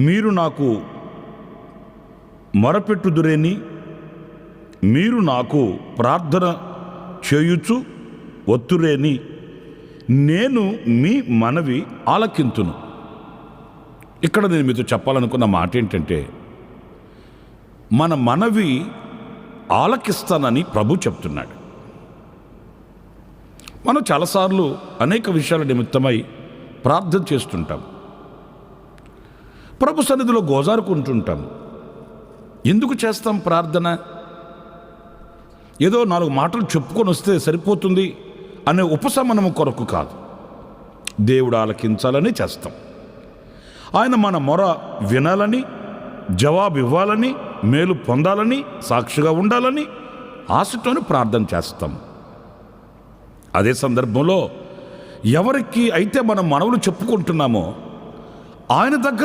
మీరు నాకు మొరపెట్టుదురేని, మీరు నాకు ప్రార్థన చేయుచు ఒత్తురేని, నేను మీ మనవి ఆలకింతును. ఇక్కడ నేను మీతో చెప్పాలనుకున్న మాట ఏంటంటే, మన మనవి ఆలకిస్తానని ప్రభు చెప్తున్నాడు. మనం చాలాసార్లు అనేక విషయాల నిమిత్తమై ప్రార్థన చేస్తుంటాం, ప్రభు సన్నిధిలో గోజారుకుంటుంటాం. ఎందుకు చేస్తాం ప్రార్థన? ఏదో 4 మాటలు చెప్పుకొని వస్తే సరిపోతుంది అనే ఉపశమనము కొరకు కాదు, దేవుడు ఆలకించాలని చేస్తాం. ఆయన మన మొర వినాలని, జవాబు ఇవ్వాలని, మేలు పొందాలని, సాక్షిగా ఉండాలని ఆశతోనే ప్రార్థన చేస్తాం. అదే సందర్భంలో ఎవరికి అయితే మనం మనవులు చెప్పుకుంటున్నామో ఆయన దగ్గర